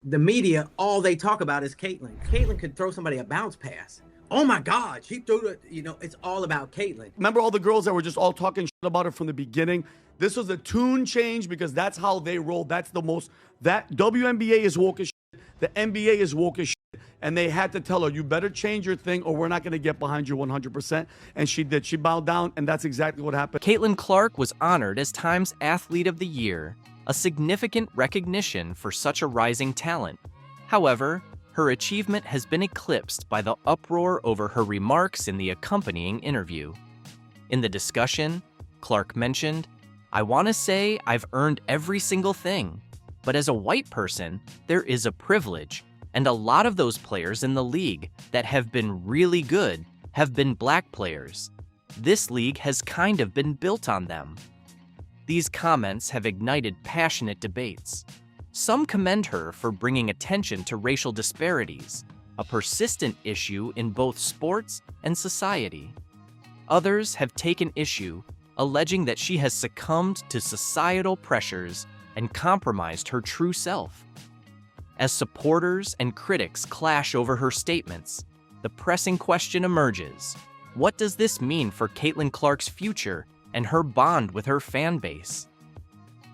the media, all they talk about is Caitlyn. Caitlyn could throw somebody a bounce pass. Oh my God, she threw it. It's all about Caitlyn. Remember all the girls that were just all talking shit about her from the beginning? This was a tune change because that's how they roll. That WNBA is woke as shit. The NBA is woke as shit. And they had to tell her, you better change your thing or we're not going to get behind you 100%. And she did. She bowed down, and that's exactly what happened. Caitlin Clark was honored as Time's Athlete of the Year, a significant recognition for such a rising talent. However, her achievement has been eclipsed by the uproar over her remarks in the accompanying interview. In the discussion, Clark mentioned, "I want to say I've earned every single thing, but as a white person, there is a privilege, and a lot of those players in the league that have been really good have been black players. This league has kind of been built on them." These comments have ignited passionate debates. Some commend her for bringing attention to racial disparities, a persistent issue in both sports and society. Others have taken issue, alleging that she has succumbed to societal pressures and compromised her true self. As supporters and critics clash over her statements, the pressing question emerges: what does this mean for Caitlin Clark's future and her bond with her fan base?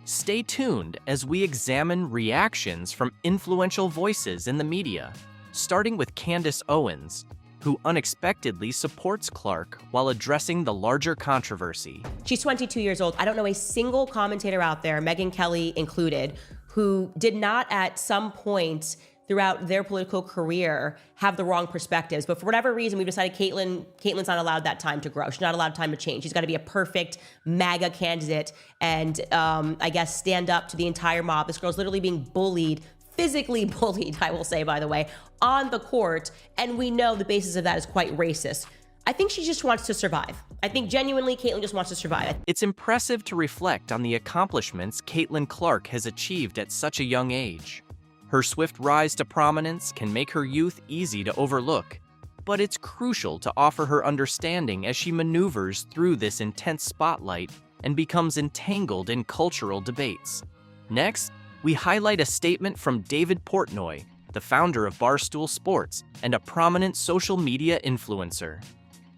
Stay tuned as we examine reactions from influential voices in the media, starting with Candace Owens, who unexpectedly supports Clark while addressing the larger controversy. She's 22 years old. I don't know a single commentator out there, Megyn Kelly included, who did not at some point throughout their political career have the wrong perspectives. But for whatever reason, we've decided Caitlyn's not allowed that time to grow. She's not allowed time to change. She's got to be a perfect MAGA candidate and I guess stand up to the entire mob. This girl's literally being bullied, physically bullied, I will say, by the way, on the court. And we know the basis of that is quite racist. I think she just wants to survive. I think genuinely Caitlyn just wants to survive. It's impressive to reflect on the accomplishments Caitlin Clark has achieved at such a young age. Her swift rise to prominence can make her youth easy to overlook, but it's crucial to offer her understanding as she maneuvers through this intense spotlight and becomes entangled in cultural debates. Next, we highlight a statement from David Portnoy, the founder of Barstool Sports and a prominent social media influencer.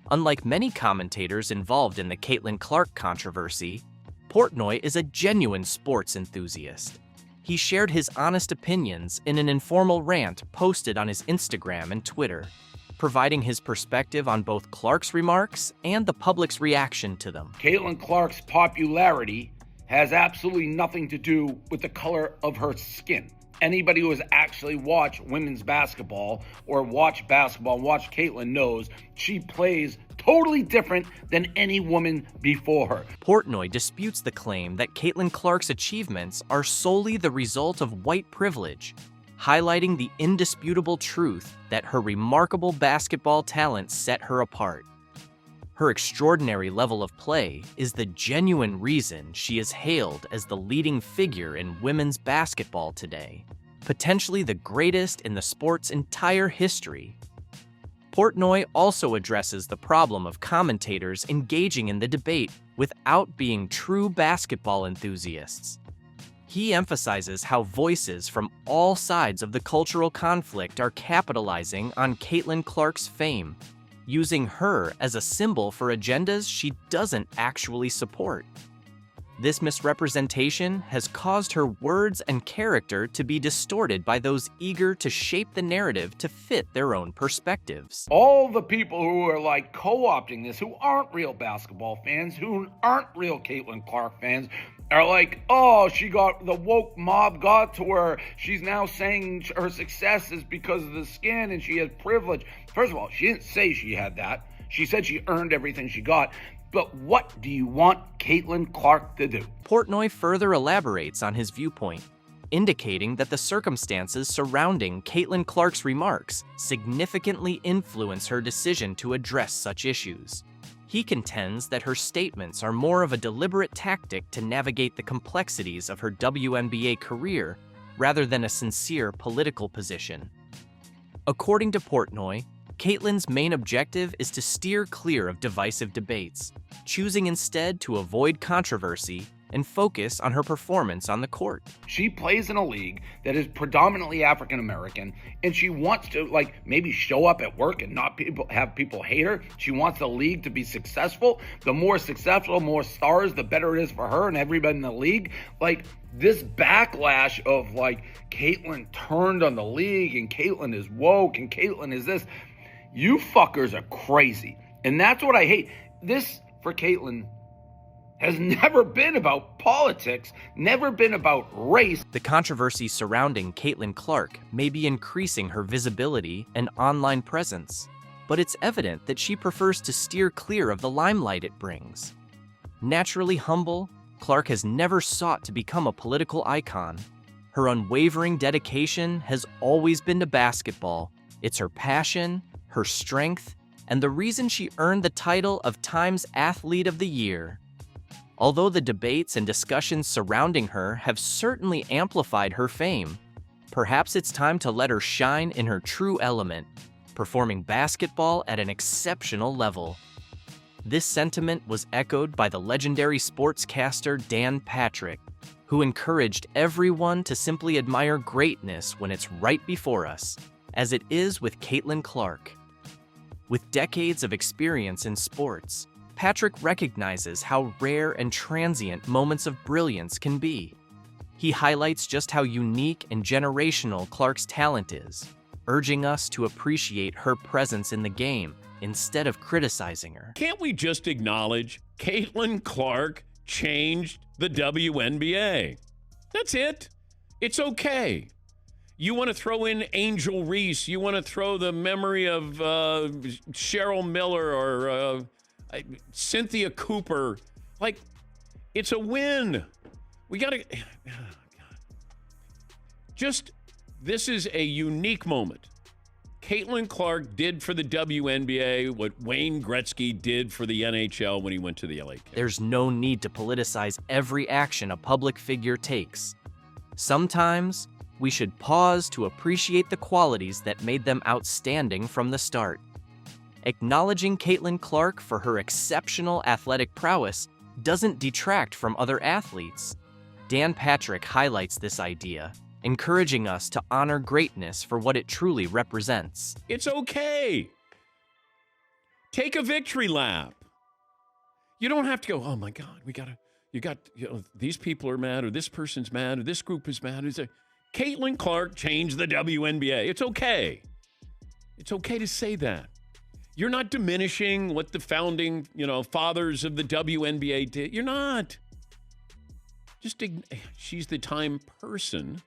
Unlike many commentators involved in the Caitlin Clark controversy, Portnoy is a genuine sports enthusiast. He shared his honest opinions in an informal rant posted on his Instagram and Twitter, providing his perspective on both Clark's remarks and the public's reaction to them. Caitlin Clark's popularity has absolutely nothing to do with the color of her skin. Anybody who has actually watched women's basketball or watch Caitlyn knows she plays totally different than any woman before her. Portnoy disputes the claim that Caitlin Clark's achievements are solely the result of white privilege, highlighting the indisputable truth that her remarkable basketball talent set her apart. Her extraordinary level of play is the genuine reason she is hailed as the leading figure in women's basketball today, potentially the greatest in the sport's entire history. Portnoy also addresses the problem of commentators engaging in the debate without being true basketball enthusiasts. He emphasizes how voices from all sides of the cultural conflict are capitalizing on Caitlin Clark's fame, using her as a symbol for agendas she doesn't actually support. This misrepresentation has caused her words and character to be distorted by those eager to shape the narrative to fit their own perspectives. All the people who are co-opting this, who aren't real basketball fans, who aren't real Caitlin Clark fans, are like, oh, the woke mob got to her. She's now saying her success is because of the skin and she has privilege. First of all, she didn't say she had that. She said she earned everything she got. But what do you want Caitlin Clark to do? Portnoy further elaborates on his viewpoint, indicating that the circumstances surrounding Caitlin Clark's remarks significantly influence her decision to address such issues. He contends that her statements are more of a deliberate tactic to navigate the complexities of her WNBA career rather than a sincere political position. According to Portnoy, Caitlyn's main objective is to steer clear of divisive debates, choosing instead to avoid controversy and focus on her performance on the court. She plays in a league that is predominantly African American, and she wants to maybe show up at work and not have people hate her. She wants the league to be successful. The more successful, more stars, the better it is for her and everybody in the league. This backlash of Caitlyn turned on the league and Caitlyn is woke and Caitlyn is this. You fuckers are crazy. And that's what I hate. This, for Caitlyn, has never been about politics, never been about race. The controversy surrounding Caitlyn Clark may be increasing her visibility and online presence, but it's evident that she prefers to steer clear of the limelight it brings. Naturally humble, Clark has never sought to become a political icon. Her unwavering dedication has always been to basketball. It's her passion, her strength, and the reason she earned the title of Times Athlete of the Year. Although the debates and discussions surrounding her have certainly amplified her fame, perhaps it's time to let her shine in her true element, performing basketball at an exceptional level. This sentiment was echoed by the legendary sportscaster Dan Patrick, who encouraged everyone to simply admire greatness when it's right before us, as it is with Caitlyn Clark. With decades of experience in sports, Patrick recognizes how rare and transient moments of brilliance can be. He highlights just how unique and generational Clark's talent is, urging us to appreciate her presence in the game instead of criticizing her. Can't we just acknowledge Caitlyn Clark changed the WNBA? That's it. It's okay. You want to throw in Angel Reese, you want to throw the memory of Cheryl Miller or Cynthia Cooper. It's a win. We got to... This is a unique moment. Caitlyn Clark did for the WNBA what Wayne Gretzky did for the NHL when he went to the LA Kings. There's no need to politicize every action a public figure takes. Sometimes, we should pause to appreciate the qualities that made them outstanding from the start. Acknowledging Caitlyn Clark for her exceptional athletic prowess doesn't detract from other athletes. Dan Patrick highlights this idea, encouraging us to honor greatness for what it truly represents. It's okay. Take a victory lap. You don't have to go, oh my God, these people are mad, or this person's mad, or this group is mad. Caitlyn Clark changed the WNBA. It's okay. It's okay to say that. You're not diminishing what the founding, fathers of the WNBA did. You're not. She's the Time Person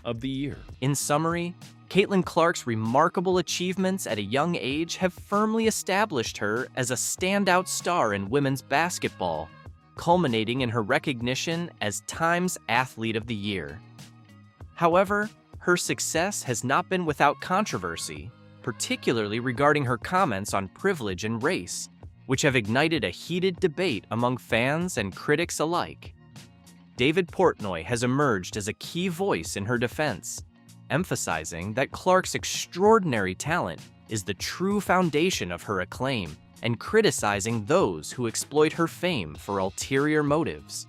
of the Year. In summary, Caitlyn Clark's remarkable achievements at a young age have firmly established her as a standout star in women's basketball, culminating in her recognition as Times Athlete of the Year. However, her success has not been without controversy, particularly regarding her comments on privilege and race, which have ignited a heated debate among fans and critics alike. David Portnoy has emerged as a key voice in her defense, emphasizing that Clark's extraordinary talent is the true foundation of her acclaim and criticizing those who exploit her fame for ulterior motives.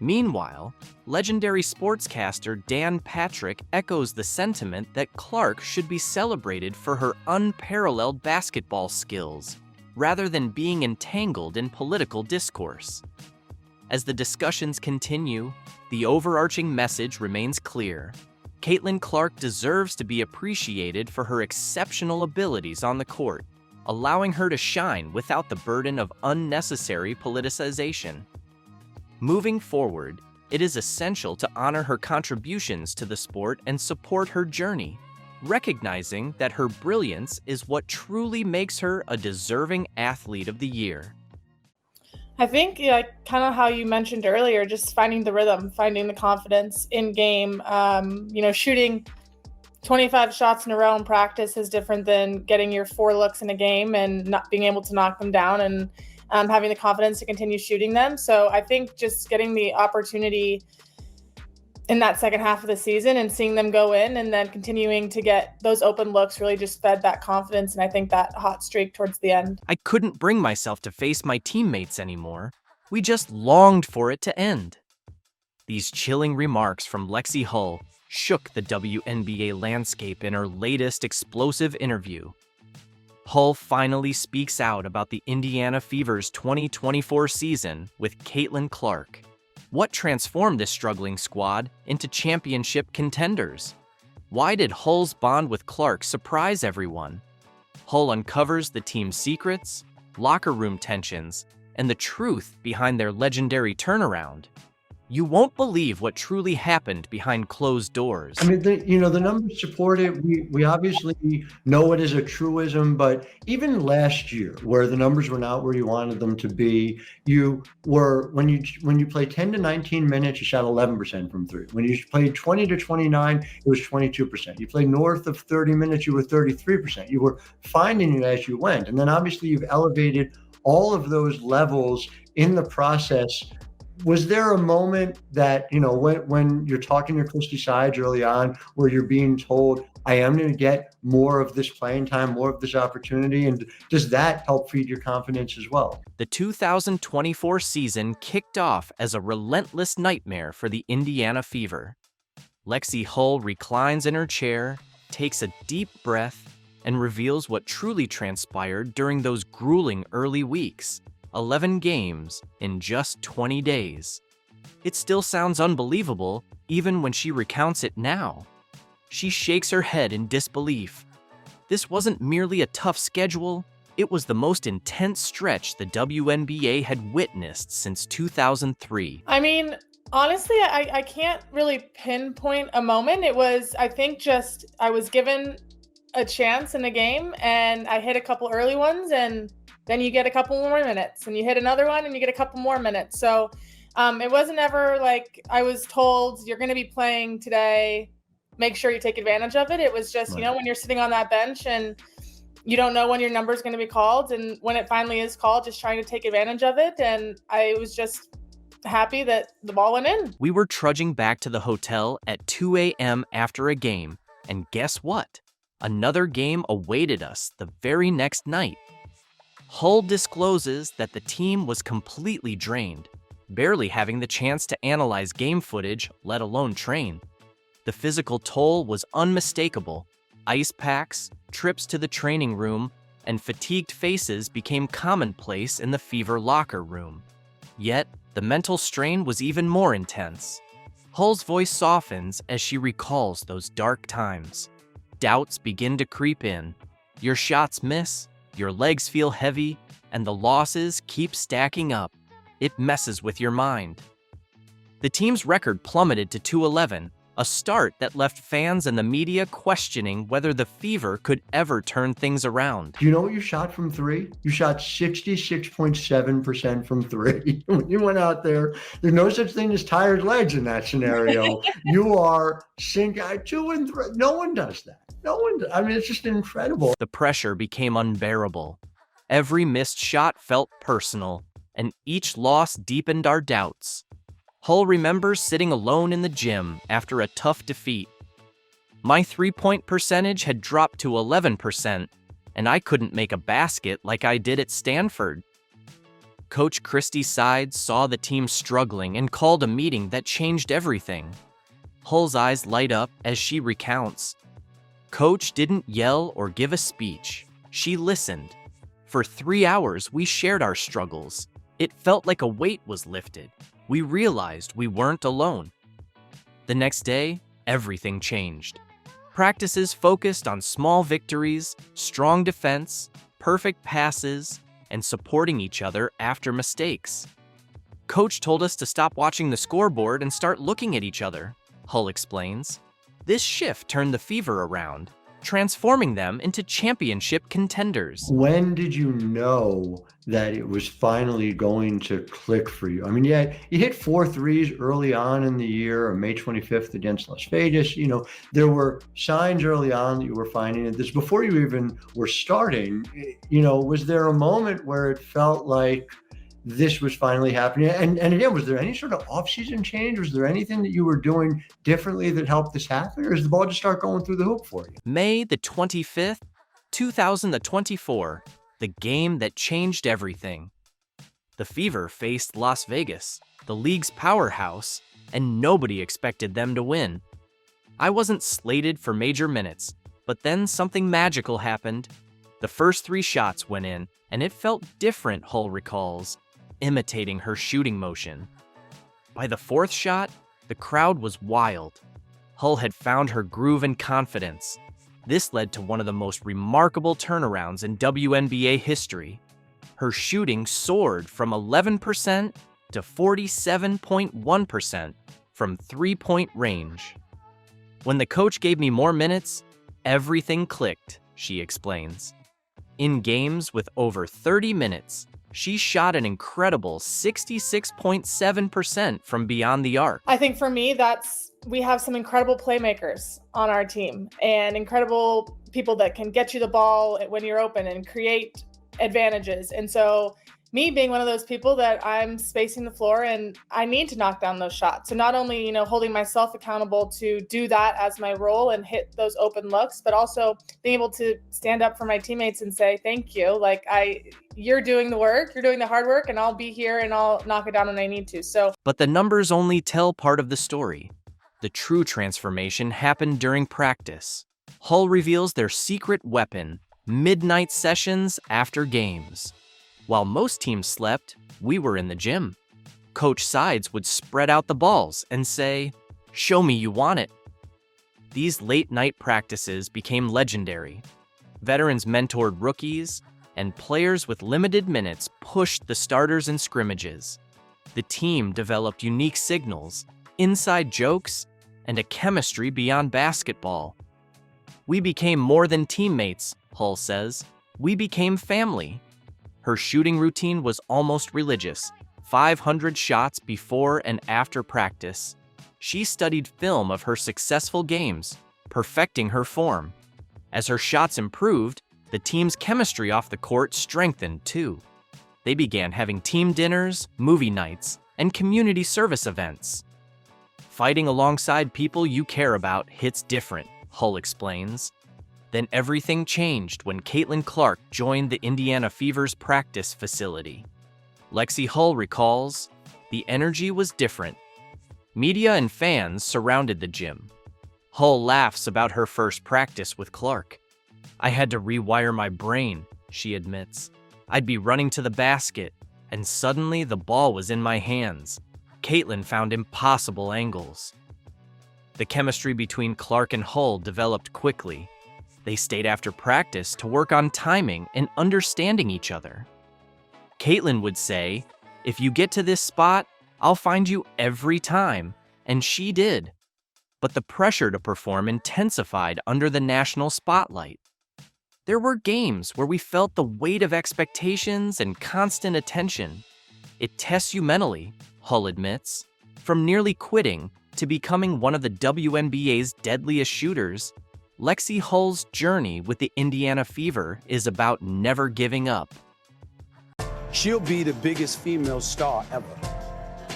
Meanwhile, legendary sportscaster Dan Patrick echoes the sentiment that Clark should be celebrated for her unparalleled basketball skills, rather than being entangled in political discourse. As the discussions continue, the overarching message remains clear. Caitlyn Clark deserves to be appreciated for her exceptional abilities on the court, allowing her to shine without the burden of unnecessary politicization. Moving forward, it is essential to honor her contributions to the sport and support her journey, recognizing that her brilliance is what truly makes her a deserving Athlete of the Year. I think, kind of how you mentioned earlier, just finding the rhythm, finding the confidence in game. Shooting 25 shots in a row in practice is different than getting your 4 looks in a game and not being able to knock them down and having the confidence to continue shooting them. So I think just getting the opportunity in that second half of the season and seeing them go in and then continuing to get those open looks really just fed that confidence. And I think that hot streak towards the end. I couldn't bring myself to face my teammates anymore. We just longed for it to end. These chilling remarks from Lexi Hull shook the WNBA landscape in her latest explosive interview. Hull finally speaks out about the Indiana Fever's 2024 season with Caitlin Clark. What transformed this struggling squad into championship contenders? Why did Hull's bond with Clark surprise everyone? Hull uncovers the team's secrets, locker room tensions, and the truth behind their legendary turnaround. You won't believe what truly happened behind closed doors. I mean, the numbers support it. We obviously know it is a truism, but even last year, where the numbers were not where you wanted them to be, you were when you played 10 to 19 minutes, you shot 11% from three. When you played 20 to 29, it was 22%. You played north of 30 minutes, you were 33%. You were finding it as you went, and then obviously you've elevated all of those levels in the process. Was there a moment that, when you're talking to Christy Sides early on, where you're being told, I am going to get more of this playing time, more of this opportunity? And does that help feed your confidence as well? The 2024 season kicked off as a relentless nightmare for the Indiana Fever. Lexi Hull reclines in her chair, takes a deep breath, and reveals what truly transpired during those grueling early weeks. 11 games in just 20 days. It still sounds unbelievable, even when she recounts it now. She shakes her head in disbelief. This wasn't merely a tough schedule, it was the most intense stretch the WNBA had witnessed since 2003. I mean, honestly, I can't really pinpoint a moment. It was, I think, just I was given a chance in the game and I hit a couple early ones, and then you get a couple more minutes, and you hit another one and you get a couple more minutes. So it wasn't ever like I was told you're going to be playing today, make sure you take advantage of it. It was just, Right. When you're sitting on that bench and you don't know when your number is going to be called, and when it finally is called, just trying to take advantage of it. And I was just happy that the ball went in. We were trudging back to the hotel at 2 a.m. after a game, and guess what? Another game awaited us the very next night. Hull discloses that the team was completely drained, barely having the chance to analyze game footage, let alone train. The physical toll was unmistakable. Ice packs, trips to the training room, and fatigued faces became commonplace in the Fever locker room. Yet, the mental strain was even more intense. Hull's voice softens as she recalls those dark times. Doubts begin to creep in. Your shots miss, your legs feel heavy, and the losses keep stacking up. It messes with your mind. The team's record plummeted to 2-11, a start that left fans and the media questioning whether the Fever could ever turn things around. Do you know what you shot from three? You shot 66.7% from three. When you went out there, there's no such thing as tired legs in that scenario. You are sink 2 and 3. No one does that. No one does. I mean, it's just incredible. The pressure became unbearable. Every missed shot felt personal, and each loss deepened our doubts. Hull remembers sitting alone in the gym after a tough defeat. My three-point percentage had dropped to 11%, and I couldn't make a basket like I did at Stanford. Coach Christy Sides saw the team struggling and called a meeting that changed everything. Hull's eyes light up as she recounts. Coach didn't yell or give a speech. She listened. For 3 hours, we shared our struggles. It felt like a weight was lifted. We realized we weren't alone. The next day, everything changed. Practices focused on small victories, strong defense, perfect passes, and supporting each other after mistakes. Coach told us to stop watching the scoreboard and start looking at each other, Hull explains. This shift turned the Fever around, transforming them into championship contenders. When did you know that it was finally going to click for you? I mean, yeah, you hit 4 threes early on in the year, on May 25th against Las Vegas. There were signs early on that you were finding it. This before you even were starting. Was there a moment where it felt like this was finally happening? And again, was there any sort of off-season change? Was there anything that you were doing differently that helped this happen? Or does the ball just start going through the hoop for you? May the 25th, 2024, the game that changed everything. The Fever faced Las Vegas, the league's powerhouse, and nobody expected them to win. I wasn't slated for major minutes, but then something magical happened. The first 3 shots went in, and it felt different, Hull recalls, imitating her shooting motion. By the 4th shot, the crowd was wild. Hull had found her groove and confidence. This led to one of the most remarkable turnarounds in WNBA history. Her shooting soared from 11% to 47.1% from three-point range. When the coach gave me more minutes, everything clicked, she explains. In games with over 30 minutes, she shot an incredible 66.7% from beyond the arc. I think for me, we have some incredible playmakers on our team and incredible people that can get you the ball when you're open and create advantages. And so me being one of those people that I'm spacing the floor and I need to knock down those shots. So not only, holding myself accountable to do that as my role and hit those open looks, but also being able to stand up for my teammates and say, thank you. You're doing the work, you're doing the hard work, and I'll be here and I'll knock it down when I need to. But the numbers only tell part of the story. The true transformation happened during practice. Hull reveals their secret weapon, midnight sessions after games. While most teams slept, we were in the gym. Coach Sides would spread out the balls and say, "Show me you want it." These late-night practices became legendary. Veterans mentored rookies, and players with limited minutes pushed the starters in scrimmages. The team developed unique signals, inside jokes, and a chemistry beyond basketball. We became more than teammates, Hull says. We became family. Her shooting routine was almost religious, 500 shots before and after practice. She studied film of her successful games, perfecting her form. As her shots improved, the team's chemistry off the court strengthened too. They began having team dinners, movie nights, and community service events. Fighting alongside people you care about hits different, Hull explains. Then everything changed when Caitlin Clark joined the Indiana Fever's practice facility. Lexi Hull recalls, the energy was different. Media and fans surrounded the gym. Hull laughs about her first practice with Clark. I had to rewire my brain, she admits. I'd be running to the basket, and suddenly the ball was in my hands. Caitlin found impossible angles. The chemistry between Clark and Hull developed quickly. They stayed after practice to work on timing and understanding each other. Caitlin would say, "If you get to this spot, I'll find you every time," and she did. But the pressure to perform intensified under the national spotlight. There were games where we felt the weight of expectations and constant attention. It tests you mentally, Hull admits. From nearly quitting to becoming one of the WNBA's deadliest shooters, Lexi Hull's journey with the Indiana Fever is about never giving up. She'll be the biggest female star ever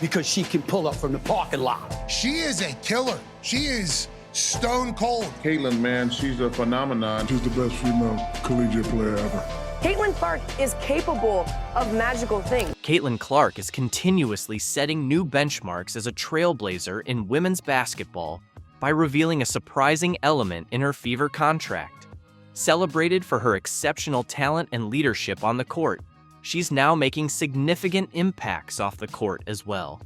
because she can pull up from the parking lot. She is a killer. She is stone cold. Caitlin, man, she's a phenomenon. She's the best female collegiate player ever. Caitlin Clark is capable of magical things. Caitlin Clark is continuously setting new benchmarks as a trailblazer in women's basketball by revealing a surprising element in her Fever contract. Celebrated for her exceptional talent and leadership on the court, she's now making significant impacts off the court as well.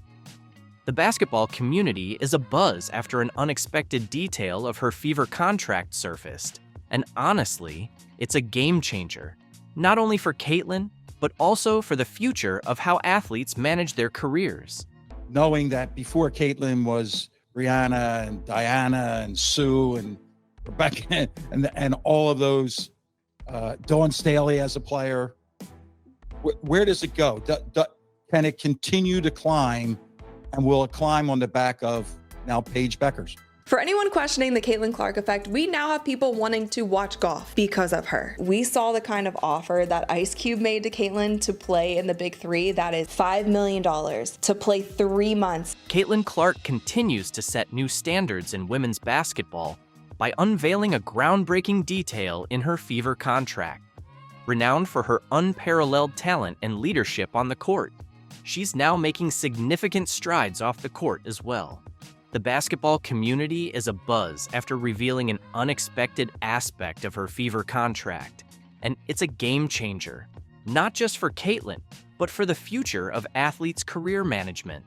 The basketball community is abuzz after an unexpected detail of her Fever contract surfaced, and honestly, it's a game changer, not only for Caitlin, but also for the future of how athletes manage their careers. Knowing that before Caitlin was Rihanna and Diana and Sue and Rebecca and all of those, Dawn Staley as a player, where does it go? Can it continue to climb, and will it climb on the back of now Paige Beckers? For anyone questioning the Caitlin Clark effect, we now have people wanting to watch golf because of her. We saw the kind of offer that Ice Cube made to Caitlin to play in the Big Three. That is $5 million to play 3 months. Caitlin Clark continues to set new standards in women's basketball by unveiling a groundbreaking detail in her Fever contract. Renowned for her unparalleled talent and leadership on the court, she's now making significant strides off the court as well. The basketball community is abuzz after revealing an unexpected aspect of her Fever contract, and it's a game changer, not just for Caitlin, but for the future of athletes' career management.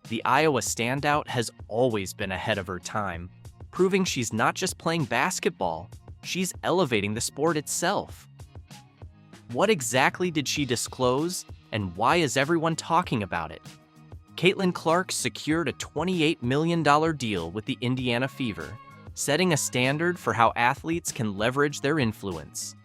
The Iowa standout has always been ahead of her time, proving she's not just playing basketball, she's elevating the sport itself. What exactly did she disclose, and why is everyone talking about it? Caitlin Clark secured a $28 million deal with the Indiana Fever, setting a standard for how athletes can leverage their influence.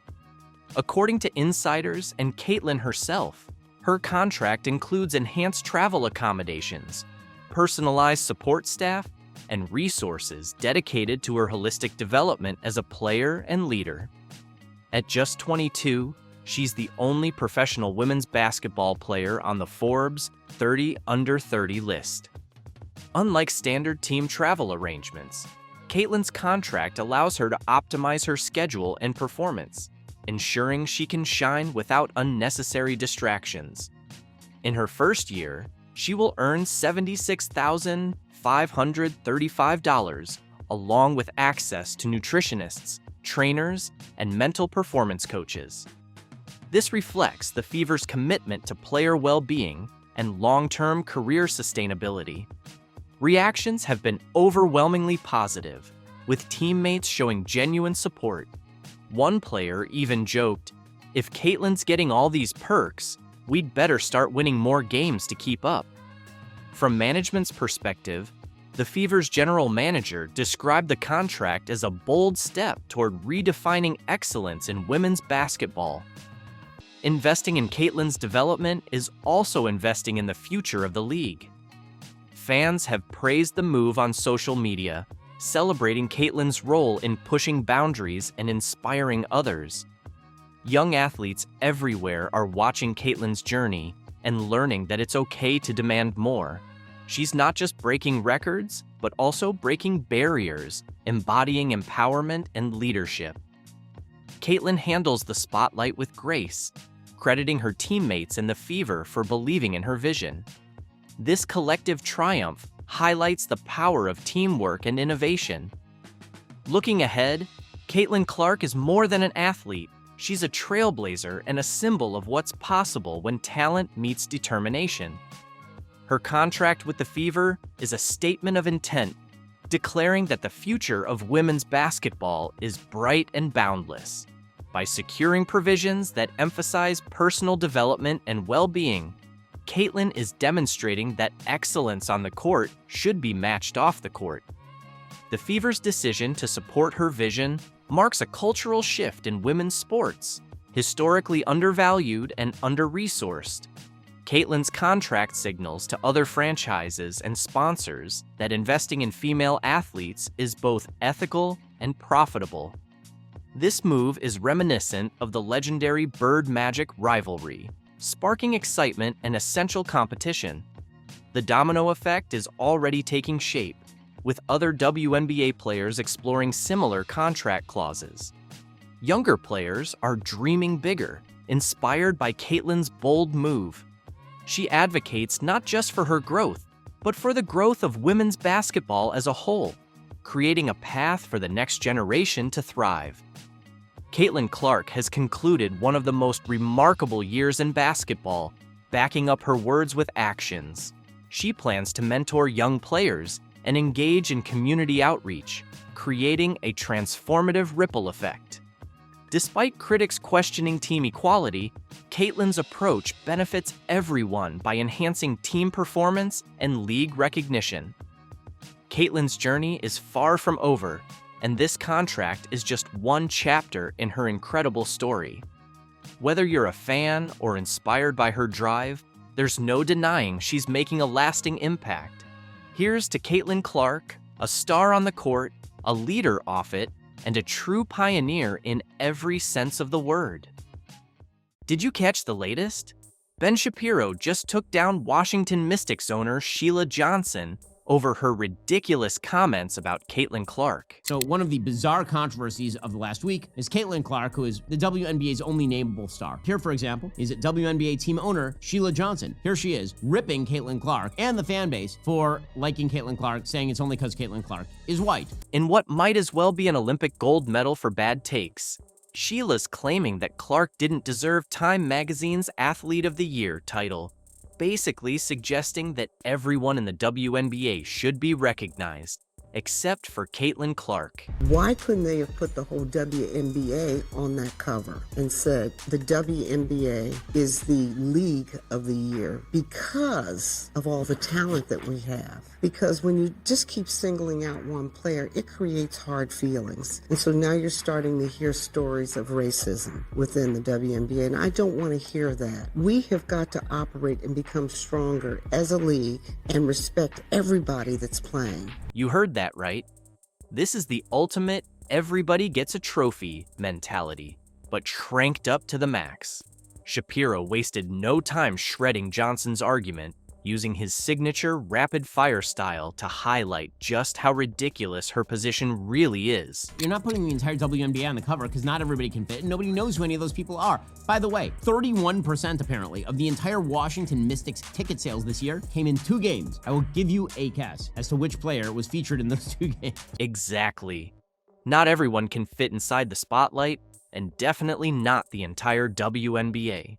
According to insiders and Caitlin herself, her contract includes enhanced travel accommodations, personalized support staff, and resources dedicated to her holistic development as a player and leader. At just 22, she's the only professional women's basketball player on the Forbes 30 Under 30 list. Unlike standard team travel arrangements, Caitlin's contract allows her to optimize her schedule and performance, ensuring she can shine without unnecessary distractions. In her first year, she will earn $76,535, along with access to nutritionists, trainers, and mental performance coaches. This reflects the Fever's commitment to player well-being and long-term career sustainability. Reactions have been overwhelmingly positive, with teammates showing genuine support. One player even joked, "If Caitlin's getting all these perks, we'd better start winning more games to keep up." From management's perspective, the Fever's general manager described the contract as a bold step toward redefining excellence in women's basketball. Investing in Caitlin's development is also investing in the future of the league. Fans have praised the move on social media, celebrating Caitlin's role in pushing boundaries and inspiring others. Young athletes everywhere are watching Caitlin's journey and learning that it's okay to demand more. She's not just breaking records, but also breaking barriers, embodying empowerment and leadership. Caitlin handles the spotlight with grace, crediting her teammates and the Fever for believing in her vision. This collective triumph highlights the power of teamwork and innovation. Looking ahead, Caitlin Clark is more than an athlete. She's a trailblazer and a symbol of what's possible when talent meets determination. Her contract with the Fever is a statement of intent, declaring that the future of women's basketball is bright and boundless. By securing provisions that emphasize personal development and well-being, Caitlin is demonstrating that excellence on the court should be matched off the court. The Fever's decision to support her vision marks a cultural shift in women's sports, historically undervalued and under-resourced. Caitlin's contract signals to other franchises and sponsors that investing in female athletes is both ethical and profitable. This move is reminiscent of the legendary Bird Magic rivalry, sparking excitement and essential competition. The domino effect is already taking shape, with other WNBA players exploring similar contract clauses. Younger players are dreaming bigger, inspired by Caitlin's bold move. She advocates not just for her growth, but for the growth of women's basketball as a whole, creating a path for the next generation to thrive. Caitlin Clark has concluded one of the most remarkable years in basketball, backing up her words with actions. She plans to mentor young players and engage in community outreach, creating a transformative ripple effect. Despite critics questioning team equality, Caitlin's approach benefits everyone by enhancing team performance and league recognition. Caitlin's journey is far from over, and this contract is just one chapter in her incredible story. Whether you're a fan or inspired by her drive, there's no denying she's making a lasting impact. Here's to Caitlin Clark, a star on the court, a leader off it, and a true pioneer in every sense of the word. Did you catch the latest? Ben Shapiro just took down Washington Mystics owner Sheila Johnson over her ridiculous comments about Caitlin Clark. So one of the bizarre controversies of the last week is Caitlin Clark, who is the WNBA's only nameable star. Here, for example, is WNBA team owner Sheila Johnson. Here she is, ripping Caitlin Clark and the fan base for liking Caitlin Clark, saying it's only because Caitlin Clark is white. In what might as well be an Olympic gold medal for bad takes, Sheila's claiming that Clark didn't deserve Time Magazine's Athlete of the Year title, basically suggesting that everyone in the WNBA should be recognized, except for Caitlin Clark. Why couldn't they have put the whole WNBA on that cover and said the WNBA is the league of the year because of all the talent that we have? Because when you just keep singling out one player, it creates hard feelings. And so now you're starting to hear stories of racism within the WNBA, and I don't want to hear that. We have got to operate and become stronger as a league and respect everybody that's playing. You heard that right. This is the ultimate everybody gets a trophy mentality, but cranked up to the max. Shapiro wasted no time shredding Johnson's argument, using his signature rapid-fire style to highlight just how ridiculous her position really is. You're not putting the entire WNBA on the cover because not everybody can fit and nobody knows who any of those people are. By the way, 31% apparently of the entire Washington Mystics ticket sales this year came in 2 games. I will give you a guess as to which player was featured in those 2 games. Exactly. Not everyone can fit inside the spotlight, and definitely not the entire WNBA.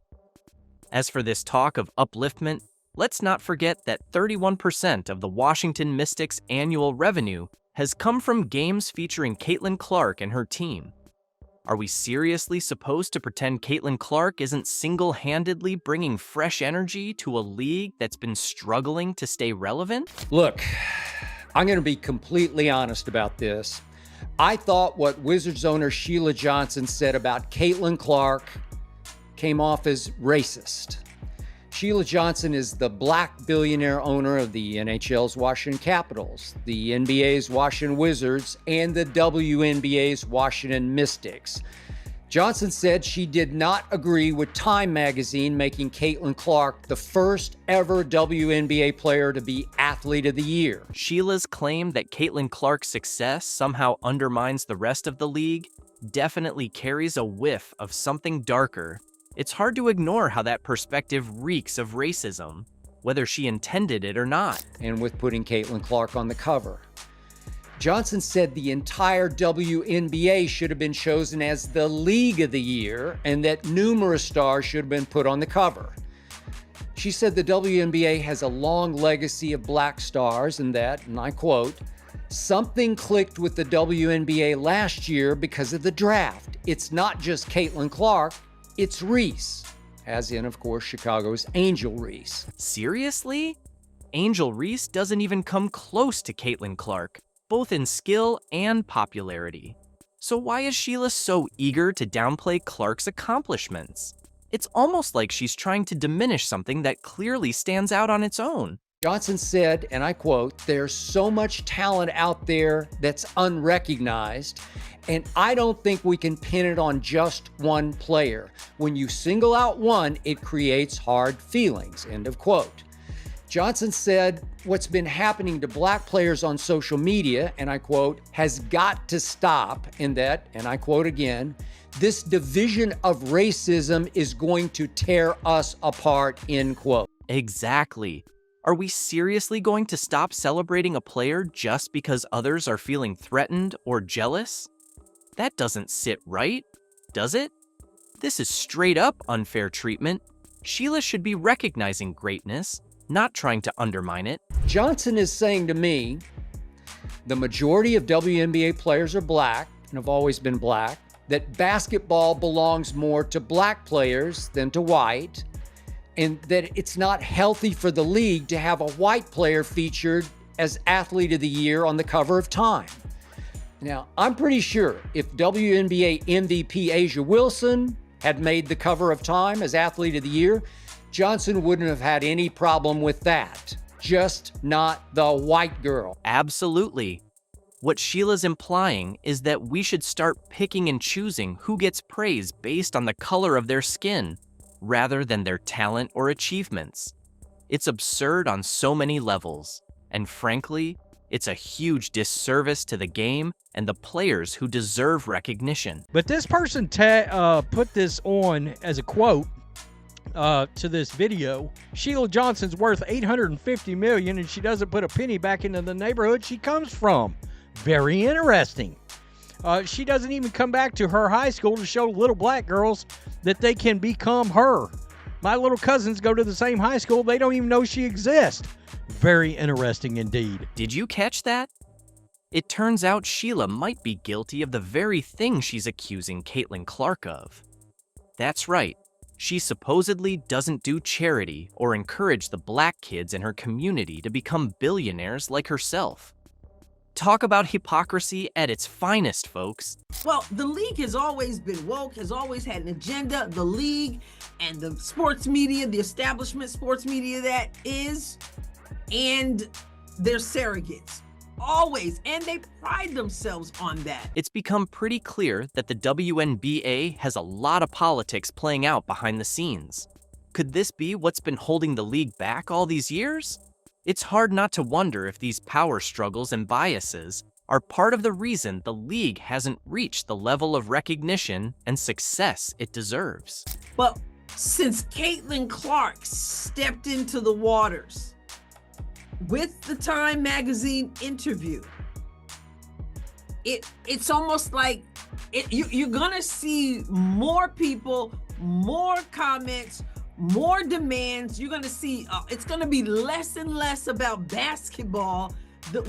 As for this talk of upliftment, let's not forget that 31% of the Washington Mystics' annual revenue has come from games featuring Caitlin Clark and her team. Are we seriously supposed to pretend Caitlin Clark isn't single-handedly bringing fresh energy to a league that's been struggling to stay relevant? Look, I'm going to be completely honest about this. I thought what Wizards owner Sheila Johnson said about Caitlin Clark came off as racist. Sheila Johnson is the black billionaire owner of the NHL's Washington Capitals, the NBA's Washington Wizards, and the WNBA's Washington Mystics. Johnson said she did not agree with Time Magazine making Caitlin Clark the first ever WNBA player to be Athlete of the Year. Sheila's claim that Caitlin Clark's success somehow undermines the rest of the league definitely carries a whiff of something darker. It's hard to ignore how that perspective reeks of racism, whether she intended it or not. And with putting Caitlin Clark on the cover. Johnson said the entire WNBA should have been chosen as the League of the Year and that numerous stars should have been put on the cover. She said the WNBA has a long legacy of black stars and that, and I quote, something clicked with the WNBA last year because of the draft. It's not just Caitlin Clark, it's Reese, as in, of course, Chicago's Angel Reese. Seriously? Angel Reese doesn't even come close to Caitlin Clark, both in skill and popularity. So why is Sheila so eager to downplay Clark's accomplishments? It's almost like she's trying to diminish something that clearly stands out on its own. Johnson said, and I quote, there's so much talent out there that's unrecognized, and I don't think we can pin it on just one player. When you single out one, it creates hard feelings, end of quote. Johnson said, what's been happening to black players on social media, and I quote, has got to stop, in that, and I quote again, this division of racism is going to tear us apart, end quote. Exactly. Are we seriously going to stop celebrating a player just because others are feeling threatened or jealous? That doesn't sit right, does it? This is straight up unfair treatment. Sheila should be recognizing greatness, not trying to undermine it. Johnson is saying to me, the majority of WNBA players are black and have always been black, that basketball belongs more to black players than to white, and that it's not healthy for the league to have a white player featured as Athlete of the Year on the cover of Time. Now, I'm pretty sure if WNBA MVP Asia Wilson had made the cover of Time as Athlete of the Year, Johnson wouldn't have had any problem with that. Just not the white girl. Absolutely. What Sheila's implying is that we should start picking and choosing who gets praise based on the color of their skin, rather than their talent or achievements. It's absurd on so many levels. And frankly, it's a huge disservice to the game and the players who deserve recognition. But this person put this on as a quote to this video. Sheila Johnson's worth $850 million, and she doesn't put a penny back into the neighborhood she comes from. Very interesting. She doesn't even come back to her high school to show little black girls that they can become her. My little cousins go to the same high school. They don't even know she exists. Very interesting indeed. Did you catch that? It turns out Sheila might be guilty of the very thing she's accusing Caitlin Clark of. That's right. She supposedly doesn't do charity or encourage the black kids in her community to become billionaires like herself. Talk about hypocrisy at its finest, folks. Well, the league has always been woke, has always had an agenda. The league and the sports media, the establishment sports media that is, and their surrogates. Always. And they pride themselves on that. It's become pretty clear that the WNBA has a lot of politics playing out behind the scenes. Could this be what's been holding the league back all these years? It's hard not to wonder if these power struggles and biases are part of the reason the league hasn't reached the level of recognition and success it deserves. But since Caitlin Clark stepped into the waters with the Time magazine interview, it's almost like you're gonna see more people, more comments, more demands. You're gonna see it's gonna be less and less about basketball,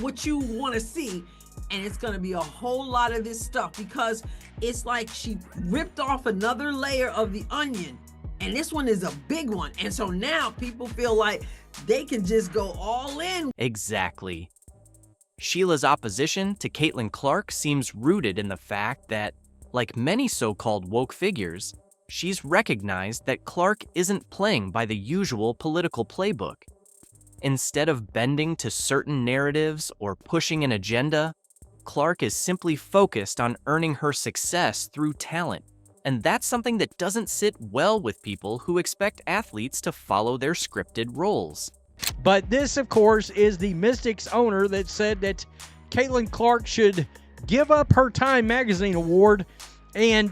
what you want to see, and it's gonna be a whole lot of this stuff, because it's like she ripped off another layer of the onion, and this one is a big one. And so now people feel like they can just go all in. Exactly. Sheila's opposition to Caitlin Clark seems rooted in the fact that, like many so-called woke figures, she's recognized that Clark isn't playing by the usual political playbook. Instead of bending to certain narratives or pushing an agenda, Clark is simply focused on earning her success through talent. And that's something that doesn't sit well with people who expect athletes to follow their scripted roles. But this, of course, is the Mystics owner that said that Caitlin Clark should give up her Time magazine award and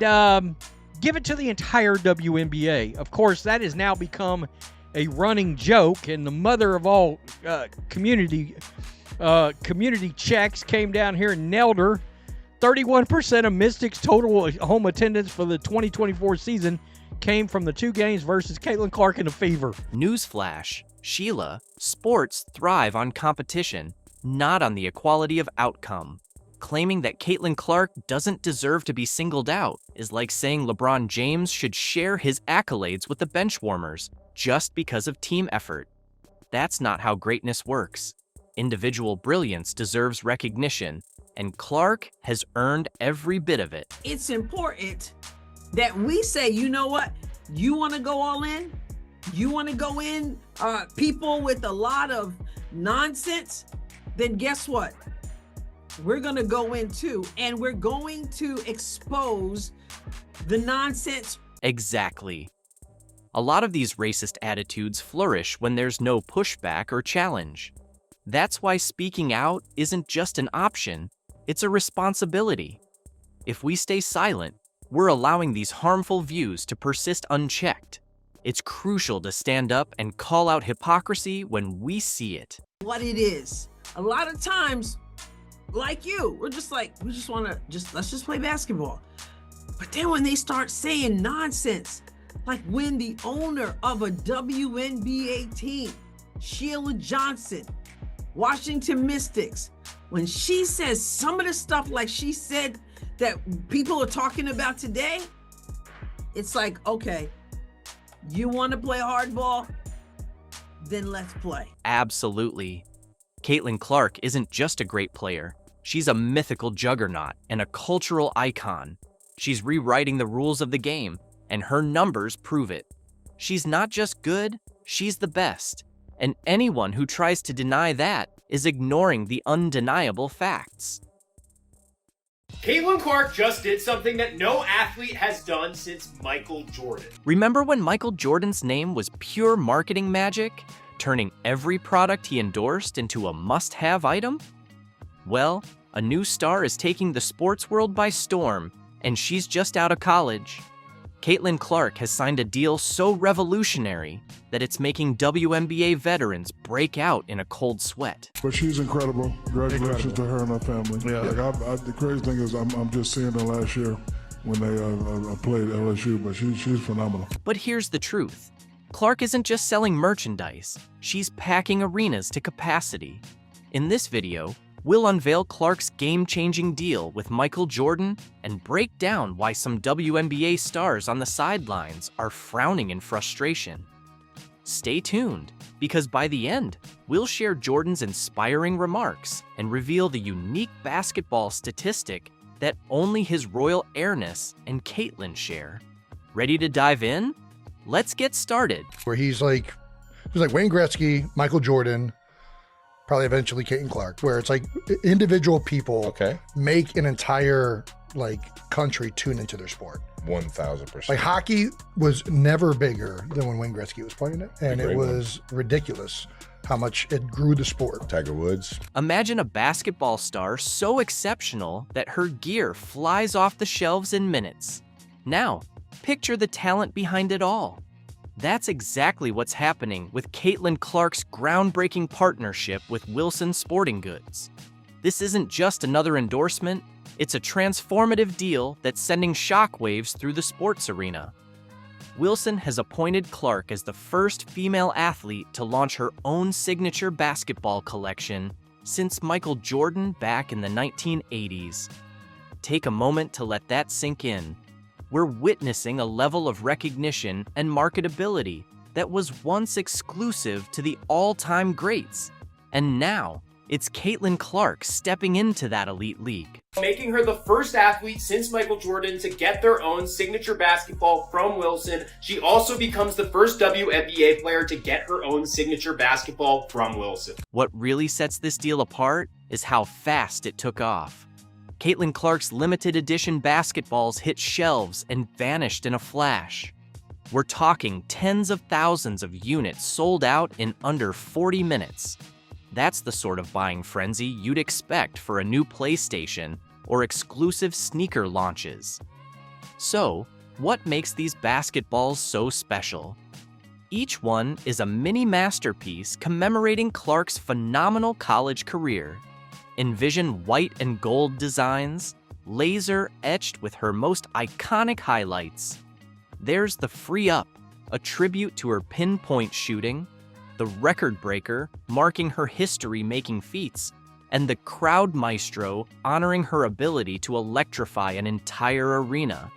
give it to the entire WNBA. Of course, that has now become a running joke, and the mother of all community checks came down here and nailed her. 31% of Mystics' total home attendance for the 2024 season came from the 2 games versus Caitlin Clark and the Fever. Newsflash, Sheila, sports thrive on competition, not on the equality of outcome. Claiming that Caitlin Clark doesn't deserve to be singled out is like saying LeBron James should share his accolades with the benchwarmers just because of team effort. That's not how greatness works. Individual brilliance deserves recognition, and Clark has earned every bit of it. It's important that we say, you know what? You want to go all in? You want to go in, people with a lot of nonsense? Then guess what? We're going to go in too, and we're going to expose the nonsense. Exactly. A lot of these racist attitudes flourish when there's no pushback or challenge. That's why speaking out isn't just an option, it's a responsibility. If we stay silent, we're allowing these harmful views to persist unchecked. It's crucial to stand up and call out hypocrisy when we see it. What it is. A lot of times, like you, we're just like, we just want to let's just play basketball. But then when they start saying nonsense, like when the owner of a WNBA team, Sheila Johnson, Washington Mystics, when she says some of the stuff like she said that people are talking about today, it's like, okay, you want to play hardball? Then let's play. Absolutely. Caitlin Clark isn't just a great player. She's a mythical juggernaut and a cultural icon. She's rewriting the rules of the game, and her numbers prove it. She's not just good, she's the best. And anyone who tries to deny that is ignoring the undeniable facts. Caitlin Clark just did something that no athlete has done since Michael Jordan. Remember when Michael Jordan's name was pure marketing magic? turning every product he endorsed into a must-have item? Well, a new star is taking the sports world by storm, and she's just out of college. Caitlin Clark has signed a deal so revolutionary that it's making WNBA veterans break out in a cold sweat. But she's incredible. Congratulations to her and her family. Yeah. Like the crazy thing is I'm just seeing her last year when they played LSU, but she's phenomenal. But here's the truth. Clark isn't just selling merchandise, she's packing arenas to capacity. In this video, we'll unveil Clark's game-changing deal with Michael Jordan and break down why some WNBA stars on the sidelines are frowning in frustration. Stay tuned, because by the end, we'll share Jordan's inspiring remarks and reveal the unique basketball statistic that only his royal airness and Caitlin share. Ready to dive in? Let's get started. Where he's like Wayne Gretzky, Michael Jordan, probably eventually Caitlin Clark, where it's like individual people make an entire country tune into their sport. 1,000%. Like hockey was never bigger than when Wayne Gretzky was playing it, and it was ridiculous how much it grew the sport. Tiger Woods. Imagine a basketball star so exceptional that her gear flies off the shelves in minutes. Now, picture the talent behind it all. That's exactly what's happening with Caitlin Clark's groundbreaking partnership with Wilson Sporting Goods. This isn't just another endorsement, it's a transformative deal that's sending shockwaves through the sports arena. Wilson has appointed Clark as the first female athlete to launch her own signature basketball collection since Michael Jordan back in the 1980s. Take a moment to let that sink in. We're witnessing a level of recognition and marketability that was once exclusive to the all-time greats. And now, it's Caitlin Clark stepping into that elite league. Making her the first athlete since Michael Jordan to get their own signature basketball from Wilson. She also becomes the first WNBA player to get her own signature basketball from Wilson. What really sets this deal apart is how fast it took off. Caitlin Clark's limited edition basketballs hit shelves and vanished in a flash. We're talking tens of thousands of units sold out in under 40 minutes. That's the sort of buying frenzy you'd expect for a new PlayStation or exclusive sneaker launches. So, what makes these basketballs so special? Each one is a mini masterpiece commemorating Clark's phenomenal college career. Envision white and gold designs, laser etched with her most iconic highlights. There's the Free Up, a tribute to her pinpoint shooting, the Record Breaker, marking her history-making feats, and the Crowd Maestro, honoring her ability to electrify an entire arena.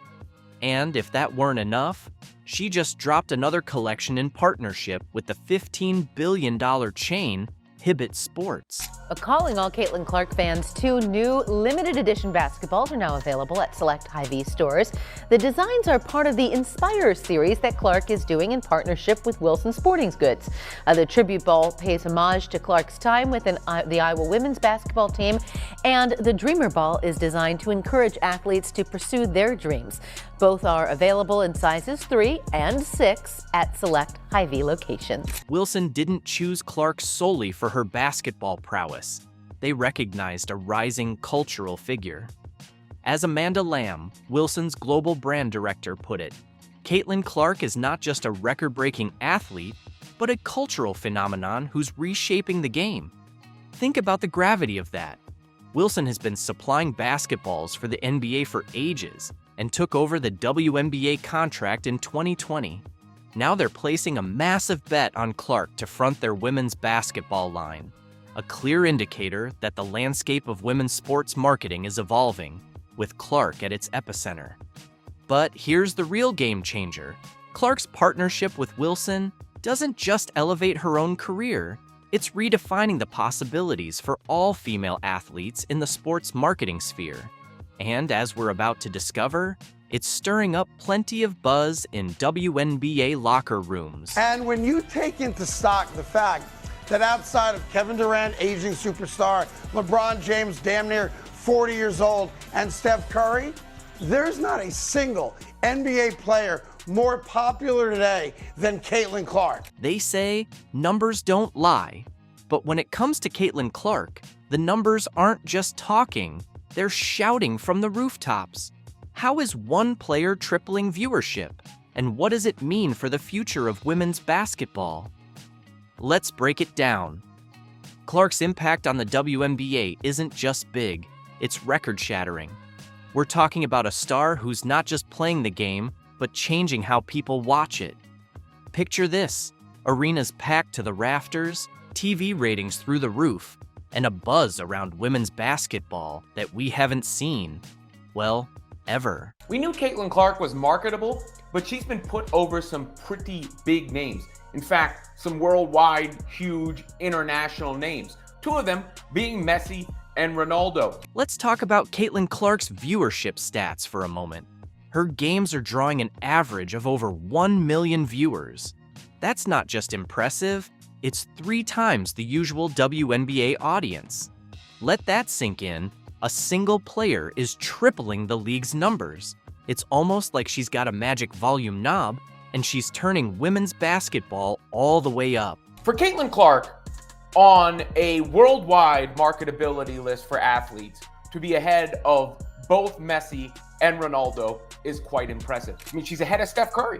And if that weren't enough, she just dropped another collection in partnership with the $15 billion chain Hibbett Sports. Calling all Caitlin Clark fans, 2 new limited edition basketballs are now available at select Hy-Vee stores. The designs are part of the Inspire series that Clark is doing in partnership with Wilson Sporting Goods. The tribute ball pays homage to Clark's time with the Iowa women's basketball team, and the Dreamer Ball is designed to encourage athletes to pursue their dreams. Both are available in sizes 3 and 6 at select Hy-Vee locations. Wilson didn't choose Clark solely for her basketball prowess. They recognized a rising cultural figure. As Amanda Lamb, Wilson's global brand director, put it, Caitlin Clark is not just a record-breaking athlete, but a cultural phenomenon who's reshaping the game. Think about the gravity of that. Wilson has been supplying basketballs for the NBA for ages and took over the WNBA contract in 2020. Now they're placing a massive bet on Clark to front their women's basketball line, a clear indicator that the landscape of women's sports marketing is evolving, with Clark at its epicenter. But here's the real game changer. Clark's partnership with Wilson doesn't just elevate her own career, it's redefining the possibilities for all female athletes in the sports marketing sphere. And as we're about to discover, it's stirring up plenty of buzz in WNBA locker rooms. And when you take into stock the fact that outside of Kevin Durant, aging superstar, LeBron James, damn near 40 years old, and Steph Curry, There's not a single NBA player more popular today than Caitlin Clark. They say numbers don't lie. But when it comes to Caitlin Clark, the numbers aren't just talking, they're shouting from the rooftops. How is one player tripling viewership? And what does it mean for the future of women's basketball? Let's break it down. Clark's impact on the WNBA isn't just big, it's record-shattering. We're talking about a star who's not just playing the game, but changing how people watch it. Picture this: arenas packed to the rafters, TV ratings through the roof, and a buzz around women's basketball that we haven't seen, well, ever. We knew Caitlin Clark was marketable, but she's been put over some pretty big names. In fact, some worldwide, huge, international names. Two of them being Messi and Ronaldo. Let's talk about Caitlin Clark's viewership stats for a moment. Her games are drawing an average of over 1 million viewers. That's not just impressive, it's 3 times the usual WNBA audience. Let that sink in. A single player is tripling the league's numbers. It's almost like she's got a magic volume knob, and she's turning women's basketball all the way up. For Caitlin Clark, on a worldwide marketability list for athletes, to be ahead of both Messi and Ronaldo is quite impressive. I mean, she's ahead of Steph Curry.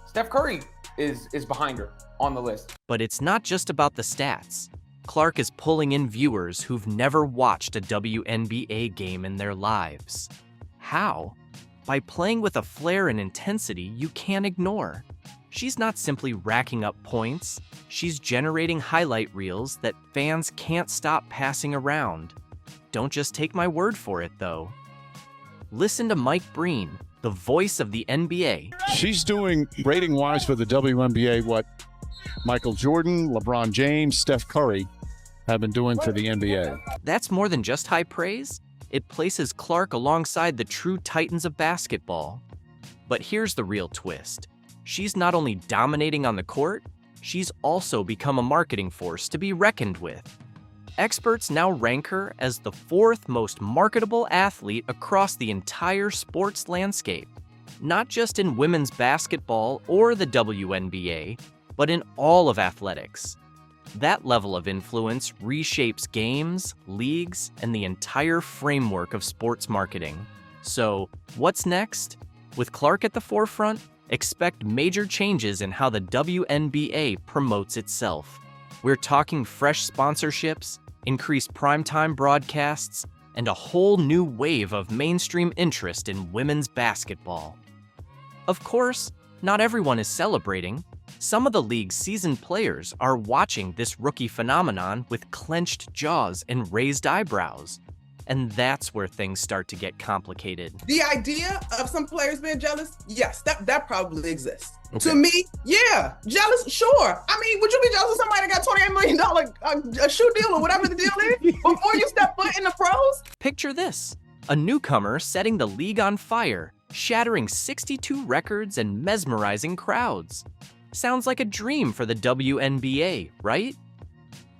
Steph Curry is behind her on the list. But it's not just about the stats. Clark is pulling in viewers who've never watched a WNBA game in their lives. How? By playing with a flair and intensity you can't ignore. She's not simply racking up points, she's generating highlight reels that fans can't stop passing around. Don't just take my word for it, though. Listen to Mike Breen, the voice of the NBA. She's doing rating-wise for the WNBA what Michael Jordan, LeBron James, Steph Curry have been doing for the NBA. That's more than just high praise. It places Clark alongside the true titans of basketball. But here's the real twist. She's not only dominating on the court, she's also become a marketing force to be reckoned with. Experts now rank her as the 4th most marketable athlete across the entire sports landscape, not just in women's basketball or the WNBA, but in all of athletics. That level of influence reshapes games, leagues, and the entire framework of sports marketing. So, what's next? With Clark at the forefront, expect major changes in how the WNBA promotes itself. We're talking fresh sponsorships, increased primetime broadcasts, and a whole new wave of mainstream interest in women's basketball. Of course, not everyone is celebrating. Some of the league's seasoned players are watching this rookie phenomenon with clenched jaws and raised eyebrows. And that's where things start to get complicated. The idea of some players being jealous, yes, that probably exists. Okay. To me, yeah, jealous, sure. I mean, would you be jealous of somebody that got $28 million a shoe deal or whatever the deal is before you step foot in the pros? Picture this, a newcomer setting the league on fire, shattering 62 records and mesmerizing crowds. Sounds like a dream for the WNBA, right?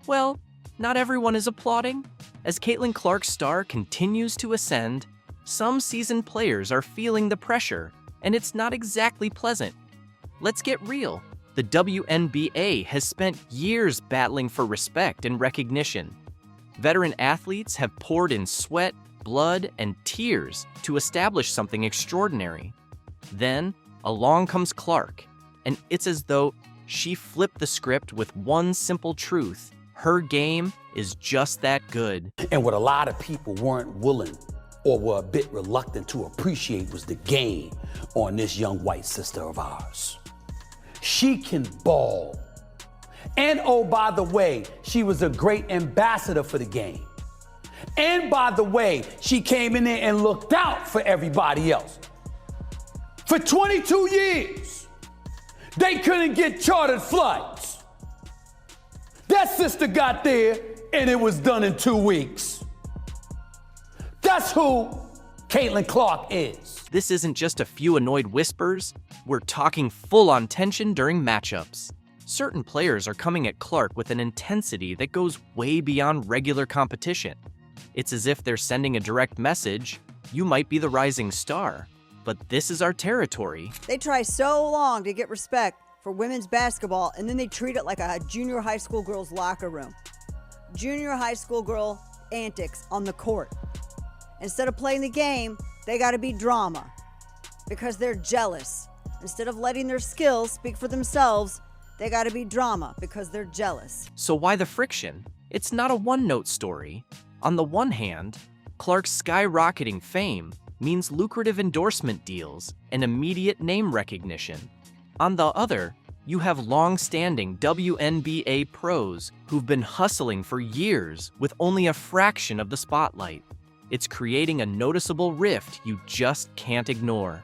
Well, not everyone is applauding. As Caitlin Clark's star continues to ascend, some seasoned players are feeling the pressure, and it's not exactly pleasant. Let's get real. The WNBA has spent years battling for respect and recognition. Veteran athletes have poured in sweat, blood, and tears to establish something extraordinary. Then, along comes Clark, and it's as though she flipped the script with one simple truth. Her game is just that good. And what a lot of people weren't willing or were a bit reluctant to appreciate was the game on this young white sister of ours. She can ball. And oh, by the way, she was a great ambassador for the game. And by the way, she came in there and looked out for everybody else. For 22 years, they couldn't get chartered flights. That sister got there, and it was done in 2 weeks. That's who Caitlin Clark is. This isn't just a few annoyed whispers. We're talking full-on tension during matchups. Certain players are coming at Clark with an intensity that goes way beyond regular competition. It's as if they're sending a direct message, you might be the rising star, but this is our territory. They try so long to get respect for women's basketball, and then they treat it like a junior high school girl's locker room. Junior high school girl antics on the court. Instead of playing the game, they gotta be drama because they're jealous. Instead of letting their skills speak for themselves, they gotta be drama because they're jealous. So why the friction? It's not a one-note story. On the one hand, Clark's skyrocketing fame means lucrative endorsement deals and immediate name recognition. On the other, you have long-standing WNBA pros who've been hustling for years with only a fraction of the spotlight. It's creating a noticeable rift you just can't ignore.